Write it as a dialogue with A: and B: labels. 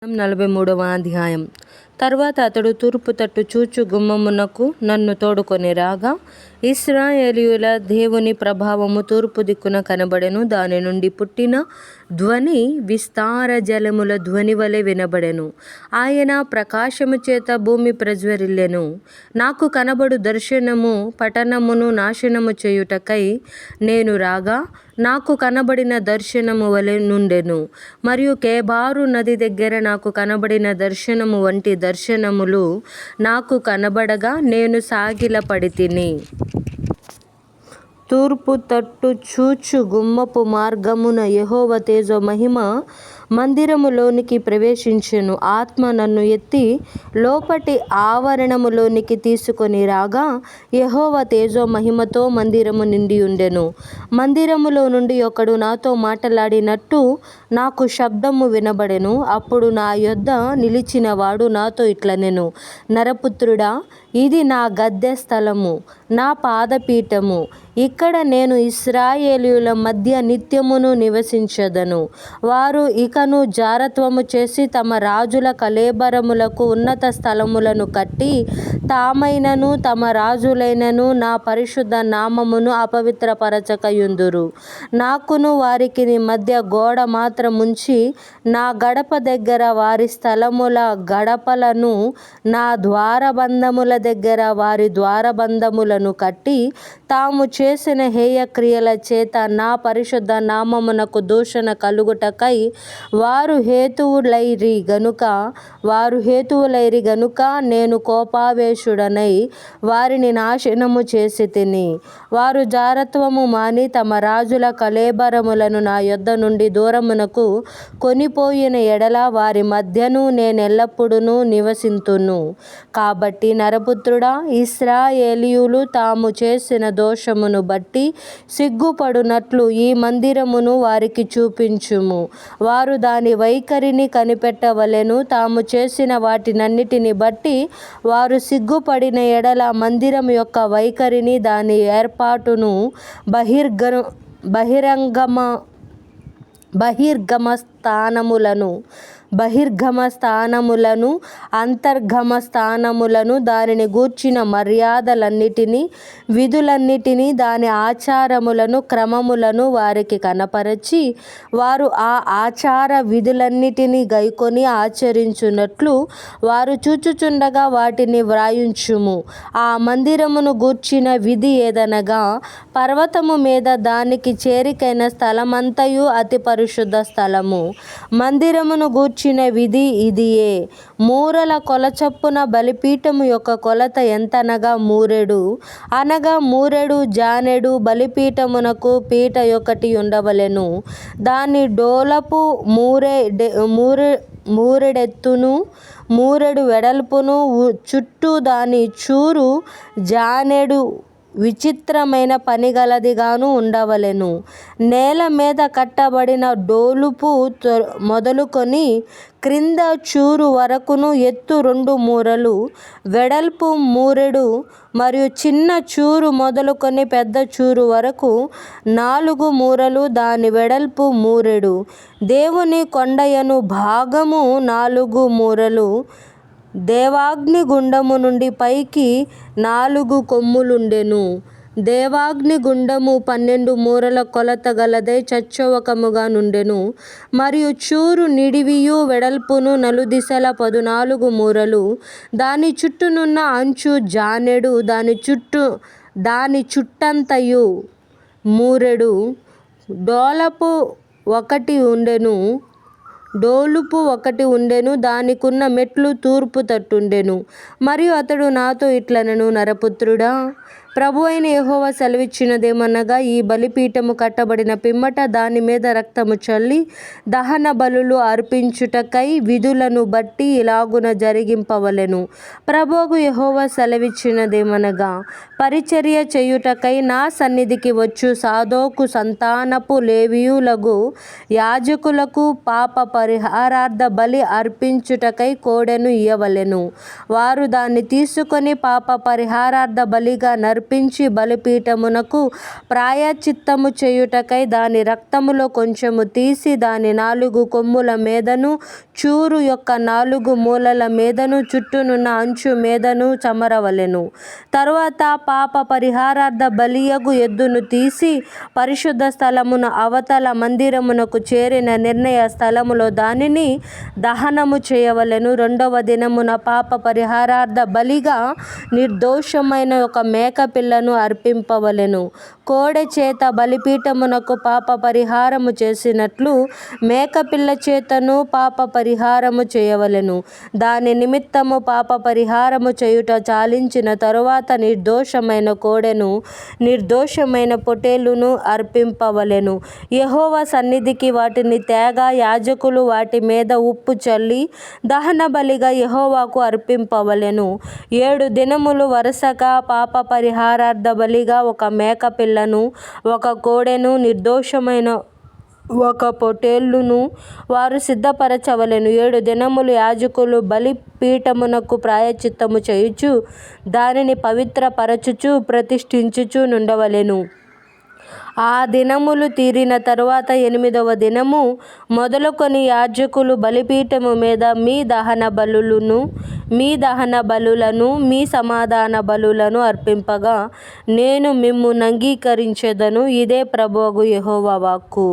A: 43వ అధ్యాయం. తరువాత అతడు తూర్పు తట్టు చూచు గుమ్మమునకు నన్ను తోడుకొని రాగా, ఇశ్రాయేలీయుల దేవుని ప్రభావము తూర్పు దిక్కున కనబడెను. దాని నుండి పుట్టిన ధ్వని విస్తార జలముల ధ్వని వలె వినబడెను. ఆయన ప్రకాశము చేత భూమి ప్రజ్వరిల్లెను. నాకు కనబడు దర్శనము పట్టణమును నాశనము చేయుటకై నేను రాగా, నాకు కనబడిన దర్శనము వలె నుండెను. మరియు కేబారు నది దగ్గర నాకు కనబడిన దర్శనము వంటి దర్శనములు నాకు కనబడగా నేను సాగిలపడితిని. తూర్పు తట్టు చూచు గుమ్మపు మార్గమున యెహోవా తేజో మహిమ మందిరములోనికి ప్రవేశించెను. ఆత్మ నన్ను ఎత్తి లోపటి ఆవరణములోనికి తీసుకొని రాగా, యెహోవా తేజో మహిమతో మందిరము నిండి ఉండెను. మందిరములో నుండి ఒకడు నాతో మాటలాడినట్టు నాకు శబ్దము వినబడెను. అప్పుడు నా యొద్ద నిలిచిన వాడు నాతో ఇట్లనెను: నరపుత్రుడా, ఇది నా గద్దె స్థలము, నా పాదపీఠము. ఇక్కడ నేను ఇశ్రాయేలీయుల మధ్య నిత్యమును నివసించెదను. వారు ఇకను జారత్వము చేసి తమ రాజుల కళేబరములకు ఉన్నత స్థలములను కట్టి తామైనను తమ రాజులైనను నా పరిశుద్ధ నామమును అపవిత్రపరచకయుందురు. నాకును వారికి మధ్య గోడ మాత్రముంచి నా గడప దగ్గర వారి స్థలముల గడపలను, నా ద్వారబంధముల దగ్గర వారి ద్వారబంధములను కట్టి, తాము చేసిన హేయ క్రియల చేత నా పరిశుద్ధ నామమునకు దూషణ కలుగుటకై వారు హేతువులైరి గనుక నేను కోపావేశుడనై వారిని నాశనము చేసి తిని. వారు జారత్వము మాని తమ రాజుల కళేబరములను నా యొద్ద నుండి దూరమునకు కొనిపోయిన ఎడల వారి మధ్యను నేనెల్లప్పుడూ నివసింతును. కాబట్టి నరపుత్రుడా, ఇశ్రాయేలీయులు తాము చేసిన దోషమును బట్టి సిగ్గుపడునట్లు ఈ మందిరమును వారికి చూపించుము. వారు దాని వైఖరిని కనిపెట్టవలెను. తాము చేసిన వాటినన్నిటిని బట్టి వారు సిగ్గుపడిన ఎడల మందిరం యొక్క వైఖరిని, దాని ఏర్పాటును, బహిర్గమ స్థానములను అంతర్గమ స్థానములను, దానిని గూర్చిన మర్యాదలన్నిటినీ, విధులన్నిటినీ, దాని ఆచారములను, క్రమములను వారికి కనపరచి, వారు ఆ ఆచార విధులన్నిటినీ గైకొని ఆచరించున్నట్లు వారు చూచుచుండగా వాటిని వ్రాయించుము. ఆ మందిరమును గూర్చిన విధి ఏదనగా, పర్వతము మీద దానికి చేరికైన స్థలమంతయు అతి పరిశుద్ధ స్థలము. మందిరమును గూర్చిన విధి ఇదియే: మూరల కొల చొప్పున బలిపీఠము యొక్క కొలత ఎంతనగా మూరెడు, అనగా మూరెడు జానెడు బలిపీఠమునకు పీట ఒకటి ఉండవలెను. దాని డోలపు మూరెడెత్తును, మూరెడు వెడల్పును, చుట్టూ దాని చూరు జానెడు విచిత్రమైన పనిగలదిగాను ఉండవలెను. నేల మీద కట్టబడిన డోలుపు మొదలుకొని క్రింద చూరు వరకును ఎత్తు 2 మూరలు, వెడల్పు మూరెడు, మరియు చిన్న చూరు మొదలుకొని పెద్ద చూరు వరకు 4 మూరలు, దాని వెడల్పు మూరెడు. దేవుని కొండయను భాగము 4 మూరలు. దేవాగ్ని గుండము నుండి పైకి 4 కొమ్ములుండెను. దేవాగ్ని గుండము 12 మూరల కొలత గలదై చచ్చౌకముగా నుండెను. మరియు చూరు నిడివియు వెడల్పును నలుదిశల 14 మూరలు. దాని చుట్టూనున్న అంచు జానెడు, దాని చుట్టంతయు మూరెడు. డోలుపు ఒకటి ఉండెను. దానికున్న మెట్లు తూర్పు తట్టుండెను. మరియు అతడు నాతో ఇట్లనెను: నరపుత్రుడా, ప్రభువైన యెహోవా సెలవిచ్చినదేమనగా, ఈ బలిపీఠము కట్టబడిన పిమ్మట దాని మీద రక్తము చల్లి దహన బలులు అర్పించుటకై విధులను బట్టి ఇలాగున జరిగింపవలెను. ప్రభువు యెహోవా సెలవిచ్చినదేమనగా, పరిచర్య చేయుటకై నా సన్నిధికి వచ్చు సాదోకు సంతానపు లేవీయులగు యాజకులకు పాప పరిహారార్థ బలి అర్పించుటకై కోడెను ఇయ్యవలెను. వారు దాన్ని తీసుకొని పాప పరిహారార్థ బలిగా అర్పించి బలిపీఠమునకు ప్రాయశ్చిత్తము చేయుటకై దాని రక్తములో కొంచెము తీసి దాని 4 కొమ్ముల మీదను చూరు యొక్క 4 మూలల మీదను చుట్టూనున్న అంచు మీదను చమరవలెను. తరువాత పాప పరిహారార్థ బలియగు ఎద్దును తీసి పరిశుద్ధ స్థలమును అవతల మందిరమునకు చేరిన నిర్ణయ స్థలములో దానిని దహనము చేయవలెను. 2వ దినమున పాప పరిహారార్థ బలిగా నిర్దోషమైన ఒక మేకపిల్లను అర్పింపవలెను. కోడె చేత బలిపీఠమునకు పాప పరిహారము చేసినట్లు మేకపిల్ల చేతను పాప పరిహారము చేయవలెను. దాని నిమిత్తము పాప పరిహారము చేయుట చాలించిన తరువాత నిర్దోషమైన కోడెను నిర్దోషమైన పొటేలును అర్పింపవలెను. యెహోవా సన్నిధికి వాటిని తేగా యాజకులు వాటి మీద ఉప్పు చల్లి దహన బలిగా యెహోవాకు అర్పింపవలెను. 7 దినములు వరుసగా పాప పరిహారార్థ బలిగా ఒక మేకపిల్లను, ఒక కోడెను, నిర్దోషమైన ఒక పొటేలును వారు సిద్ధపరచవలెను. 7 దినములు యాజకులు బలిపీఠమునకు ప్రాయశ్చిత్తము చేయుచు దానిని పవిత్రపరచుచు ప్రతిష్ఠించుచు నుండవలెను. ఆ దినములు తీరిన తరువాత 8వ దినము మొదలుకొని యాజకులు బలిపీఠము మీద మీ దహన బలులను మీ సమాధాన బలులను అర్పింపగా నేను మిమ్మును అంగీకరించెదను. ఇదే ప్రభువగు యెహోవా వాక్కు.